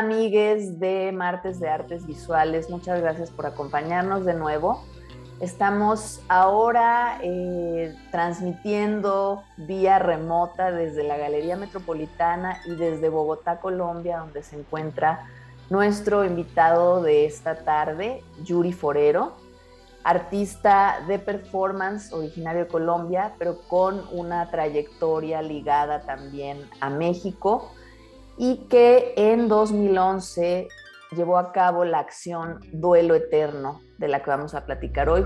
amigues de Martes de Artes Visuales, muchas gracias por acompañarnos de nuevo. Estamos ahora transmitiendo vía remota desde la Galería Metropolitana y desde Bogotá, Colombia, donde se encuentra nuestro invitado de esta tarde, Yuri Forero, artista de performance originario de Colombia, pero con una trayectoria ligada también a México, y que en 2011 llevó a cabo la acción Duelo Eterno, de la que vamos a platicar hoy.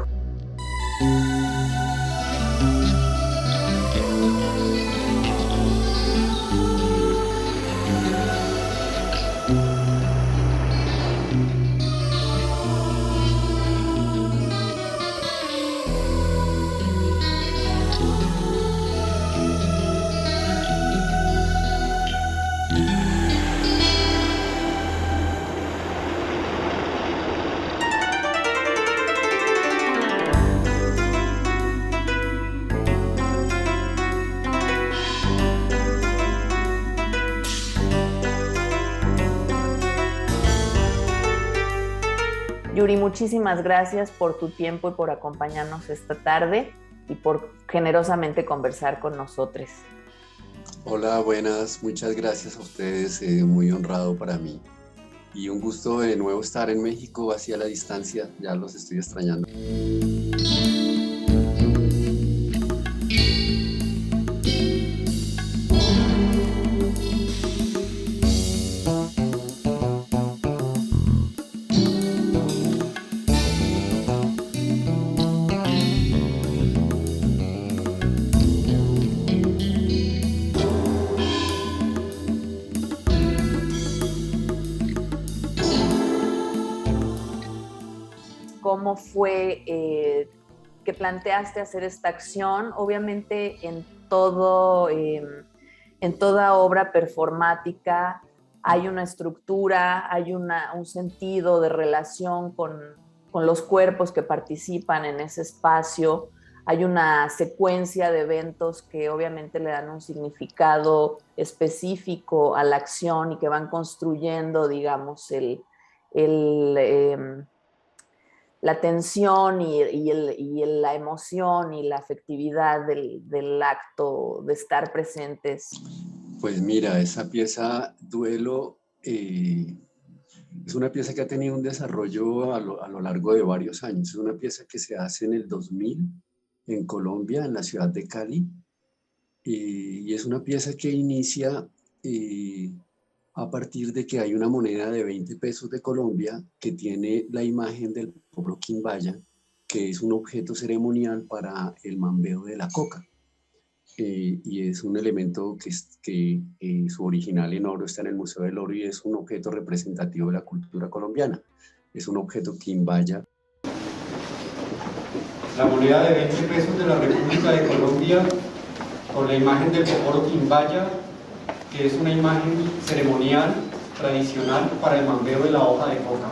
Yuri, muchísimas gracias por tu tiempo y por acompañarnos esta tarde y por generosamente conversar con nosotros. Hola, buenas, muchas gracias a ustedes, muy honrado para mí. Y un gusto de nuevo estar en México, así a la distancia, ya los estoy extrañando. ¿Cómo fue que planteaste hacer esta acción? Obviamente en toda obra performática hay una estructura, hay un sentido de relación con los cuerpos que participan en ese espacio, hay una secuencia de eventos que obviamente le dan un significado específico a la acción y que van construyendo, digamos, la tensión y la emoción y la afectividad del acto de estar presentes. Pues mira, esa pieza Duelo es una pieza que ha tenido un desarrollo a lo largo de varios años. Es una pieza que se hace en el 2000 en Colombia, en la ciudad de Cali, y es una pieza que inicia a partir de que hay una moneda de 20 pesos de Colombia que tiene la imagen del pueblo Quimbaya, que es un objeto ceremonial para el mambeo de la coca. Y es un elemento que su original en oro está en el Museo del Oro y es un objeto representativo de la cultura colombiana. Es un objeto quimbaya. La moneda de 20 pesos de la República de Colombia con la imagen del poporo quimbaya, que es una imagen ceremonial tradicional para el mambeo de la hoja de coca.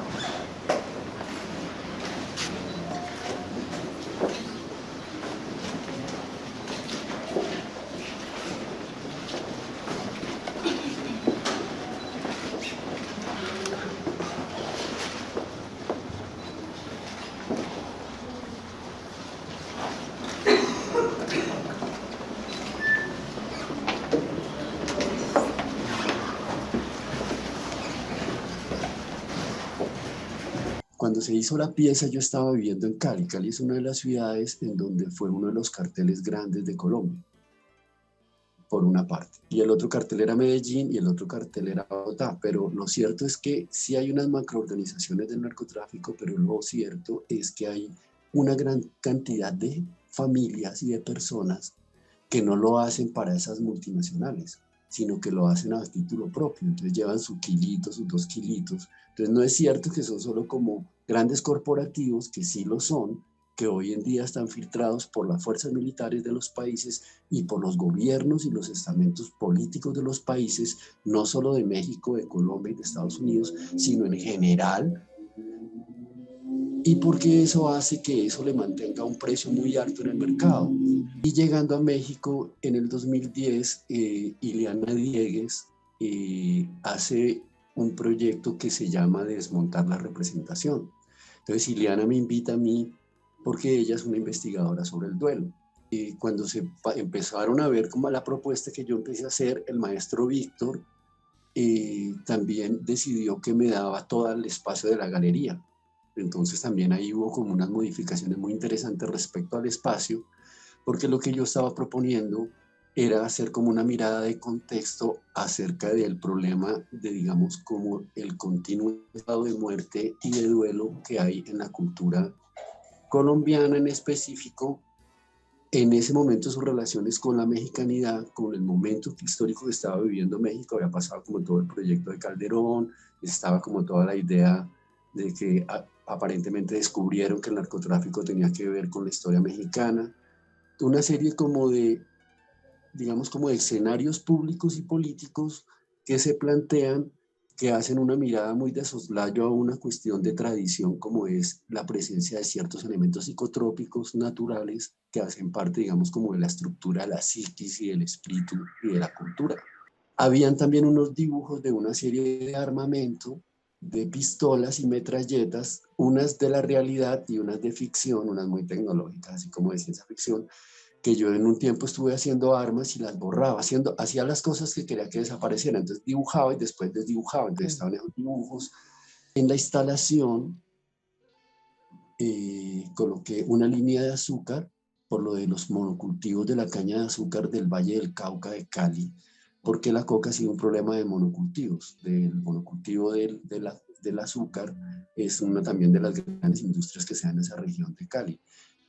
Cuando se hizo la pieza yo estaba viviendo en Cali. Cali es una de las ciudades en donde fue uno de los carteles grandes de Colombia, por una parte. Y el otro cartel era Medellín y el otro cartel era Bogotá. Pero lo cierto es que sí hay unas macroorganizaciones del narcotráfico, pero lo cierto es que hay una gran cantidad de familias y de personas que no lo hacen para esas multinacionales, sino que lo hacen a título propio. Entonces llevan su kilito, sus 2 kilitos. Entonces no es cierto que son solo como grandes corporativos, que sí lo son, que hoy en día están filtrados por las fuerzas militares de los países y por los gobiernos y los estamentos políticos de los países, no solo de México, de Colombia y de Estados Unidos, sino en general. Y porque eso hace que eso le mantenga un precio muy alto en el mercado. Y llegando a México en el 2010, Ileana Diegues hace un proyecto que se llama Desmontar la representación. Entonces Ileana me invita a mí porque ella es una investigadora sobre el duelo. Y cuando se empezaron a ver como la propuesta que yo empecé a hacer, el maestro Víctor también decidió que me daba todo el espacio de la galería. Entonces también ahí hubo como unas modificaciones muy interesantes respecto al espacio, porque lo que yo estaba proponiendo era hacer como una mirada de contexto acerca del problema de, digamos, como el continuo estado de muerte y de duelo que hay en la cultura colombiana en específico, en ese momento sus relaciones con la mexicanidad, con el momento histórico que estaba viviendo México. Había pasado como todo el proyecto de Calderón, estaba como toda la idea de que aparentemente descubrieron que el narcotráfico tenía que ver con la historia mexicana, una serie como de, digamos, como de escenarios públicos y políticos que se plantean, que hacen una mirada muy de soslayo a una cuestión de tradición, como es la presencia de ciertos elementos psicotrópicos naturales que hacen parte, digamos, como de la estructura de la psiquis y del espíritu y de la cultura. Habían también unos dibujos de una serie de armamento, de pistolas y metralletas, unas de la realidad y unas de ficción, unas muy tecnológicas, así como de ciencia ficción, que yo en un tiempo estuve haciendo armas y las borraba, hacía las cosas que quería que desaparecieran, entonces dibujaba y después desdibujaba, entonces estaban esos dibujos. En la instalación coloqué una línea de azúcar por lo de los monocultivos de la caña de azúcar del Valle del Cauca de Cali, porque la coca ha sido un problema de monocultivos, del monocultivo del azúcar es una también de las grandes industrias que se dan en esa región de Cali.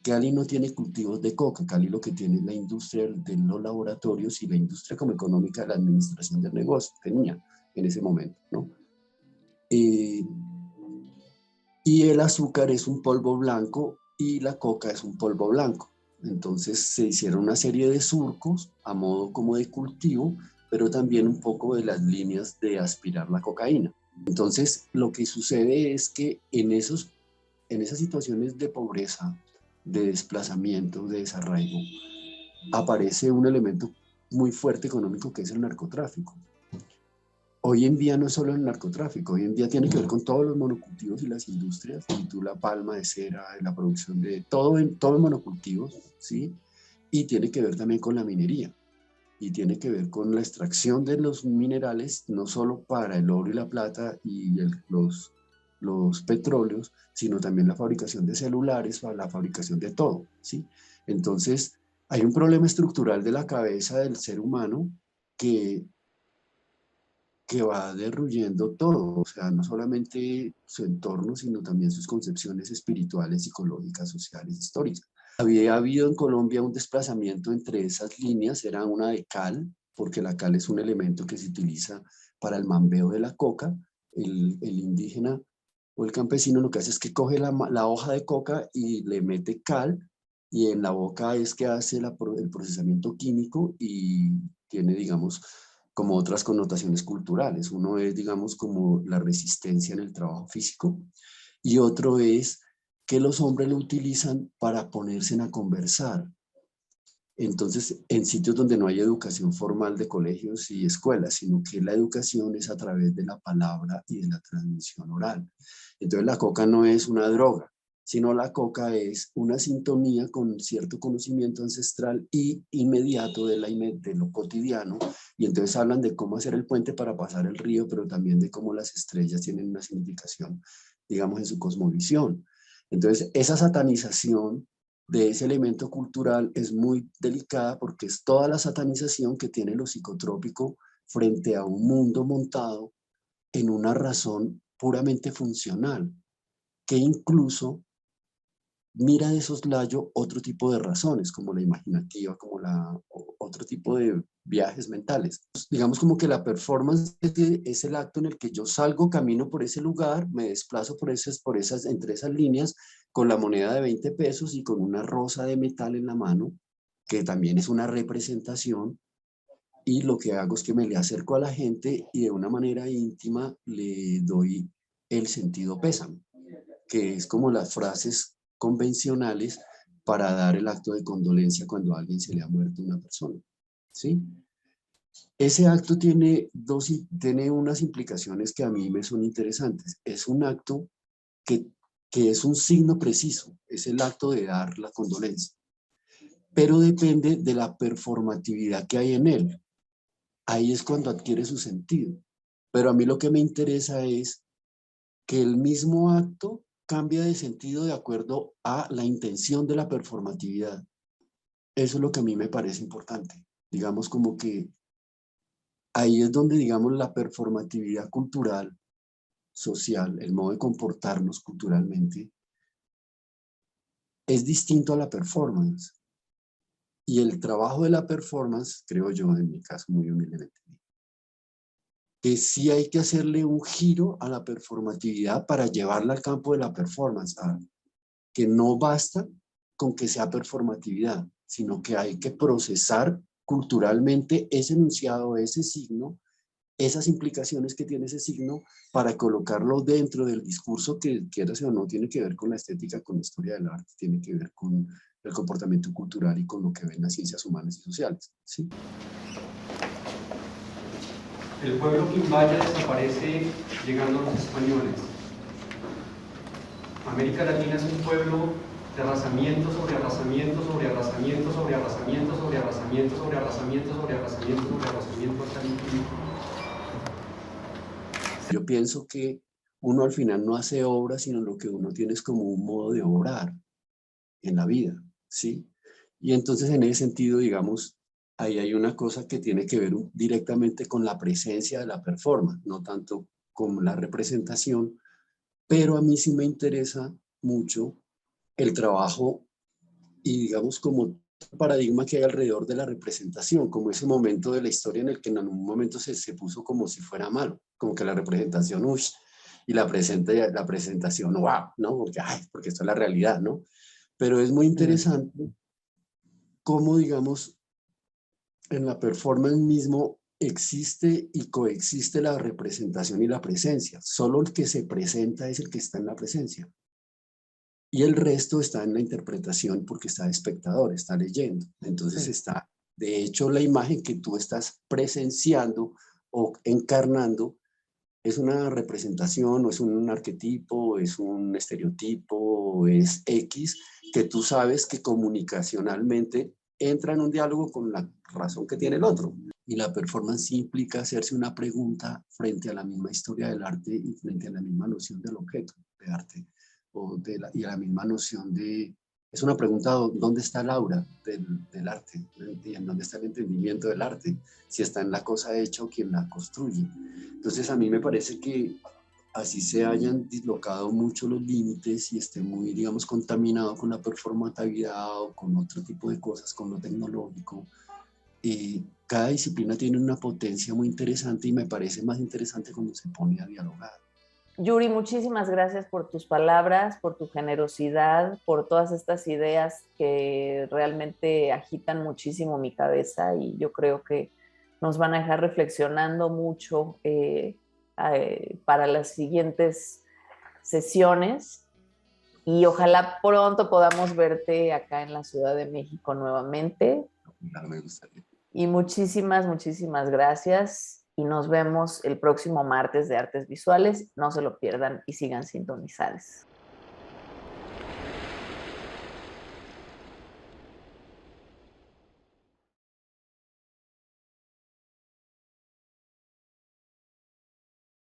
Cali no tiene cultivos de coca, Cali lo que tiene es la industria de los laboratorios y la industria como económica de la administración del negocio, tenía en ese momento, ¿no? Y el azúcar es un polvo blanco y la coca es un polvo blanco. Entonces se hicieron una serie de surcos a modo como de cultivo, pero también un poco de las líneas de aspirar la cocaína. Entonces lo que sucede es que en esas situaciones de pobreza, de desplazamiento, de desarraigo, aparece un elemento muy fuerte económico que es el narcotráfico. Hoy en día no es solo el narcotráfico, hoy en día tiene que ver con todos los monocultivos y las industrias, y tú la palma de cera, la producción de todo en monocultivos, ¿sí? Y tiene que ver también con la minería, y tiene que ver con la extracción de los minerales, no solo para el oro y la plata y los petróleos, sino también la fabricación de celulares, para la fabricación de todo, ¿sí? Entonces, hay un problema estructural de la cabeza del ser humano que va derruyendo todo, o sea, no solamente su entorno, sino también sus concepciones espirituales, psicológicas, sociales, históricas. Había habido en Colombia un desplazamiento entre esas líneas, era una de cal, porque la cal es un elemento que se utiliza para el mambeo de la coca. El indígena o el campesino lo que hace es que coge la hoja de coca y le mete cal, y en la boca es que hace el procesamiento químico y tiene, digamos, como otras connotaciones culturales. Uno es, digamos, como la resistencia en el trabajo físico, y otro es que los hombres lo utilizan para ponerse a conversar. Entonces, en sitios donde no hay educación formal de colegios y escuelas, sino que la educación es a través de la palabra y de la transmisión oral. Entonces, la coca no es una droga, sino la coca es una sintonía con cierto conocimiento ancestral y inmediato de lo cotidiano, y entonces hablan de cómo hacer el puente para pasar el río, pero también de cómo las estrellas tienen una significación, digamos, en su cosmovisión. Entonces, esa satanización de ese elemento cultural es muy delicada porque es toda la satanización que tiene lo psicotrópico frente a un mundo montado en una razón puramente funcional, que incluso mira de soslayo otro tipo de razones, como la imaginativa, como otro tipo de viajes mentales. Digamos como que la performance es el acto en el que yo salgo, camino por ese lugar, me desplazo entre esas líneas con la moneda de 20 pesos y con una rosa de metal en la mano, que también es una representación, y lo que hago es que me le acerco a la gente y de una manera íntima le doy el sentido pésame, que es como las frases convencionales para dar el acto de condolencia cuando a alguien se le ha muerto una persona, ¿sí? Ese acto tiene unas implicaciones que a mí me son interesantes. Es un acto que, que es un signo preciso, es el acto de dar la condolencia, pero depende de la performatividad que hay en él. Ahí es cuando adquiere su sentido. Pero a mí lo que me interesa es que el mismo acto cambia de sentido de acuerdo a la intención de la performatividad. Eso es lo que a mí me parece importante. Digamos como que ahí es donde, digamos, la performatividad cultural, social, el modo de comportarnos culturalmente, es distinto a la performance. Y el trabajo de la performance, creo yo, en mi caso muy humildemente, que sí hay que hacerle un giro a la performatividad para llevarla al campo de la performance, que no basta con que sea performatividad, sino que hay que procesar culturalmente ese enunciado, ese signo, esas implicaciones que tiene ese signo para colocarlo dentro del discurso que, quieras o no, tiene que ver con la estética, con la historia del arte, tiene que ver con el comportamiento cultural y con lo que ven las ciencias humanas y sociales, ¿sí? El pueblo quimbaya desaparece llegando los españoles. América Latina es un pueblo de arrasamiento sobre arrasamiento sobre arrasamiento sobre arrasamiento sobre arrasamiento sobre arrasamiento sobre arrasamiento sobre arrasamiento hasta el infinito. Yo pienso que uno al final no hace obra, sino lo que uno tiene es como un modo de obrar en la vida, ¿sí? Y entonces en ese sentido, digamos, ahí hay una cosa que tiene que ver directamente con la presencia de la performance, no tanto con la representación, pero a mí sí me interesa mucho el trabajo y digamos como paradigma que hay alrededor de la representación, como ese momento de la historia en el que en algún momento se puso como si fuera malo, como que la representación, uff, y la presentación, wow, ¿no? Porque, ay, porque esto es la realidad, ¿no? Pero es muy interesante cómo, digamos, en la performance mismo existe y coexiste la representación y la presencia. Solo el que se presenta es el que está en la presencia. Y el resto está en la interpretación porque está de espectador, está leyendo. Entonces está, de hecho, la imagen que tú estás presenciando o encarnando es una representación, o es un arquetipo, o es un estereotipo, o es X, que tú sabes que comunicacionalmente entra en un diálogo con la razón que tiene el otro. Y la performance implica hacerse una pregunta frente a la misma historia del arte y frente a la misma noción del objeto de arte, y a la misma noción de... Es una pregunta, ¿dónde está el aura del arte? ¿Y en dónde está el entendimiento del arte? Si está en la cosa hecha o quien la construye. Entonces a mí me parece que así se hayan dislocado mucho los límites y esté muy, digamos, contaminado con la performatividad o con otro tipo de cosas, con lo tecnológico. Cada disciplina tiene una potencia muy interesante y me parece más interesante cuando se pone a dialogar. Yuri, muchísimas gracias por tus palabras, por tu generosidad, por todas estas ideas que realmente agitan muchísimo mi cabeza y yo creo que nos van a dejar reflexionando mucho para las siguientes sesiones y ojalá pronto podamos verte acá en la Ciudad de México nuevamente. Claro, me gustaría. Y muchísimas gracias y nos vemos el próximo martes de Artes Visuales. No se lo pierdan y sigan sintonizados.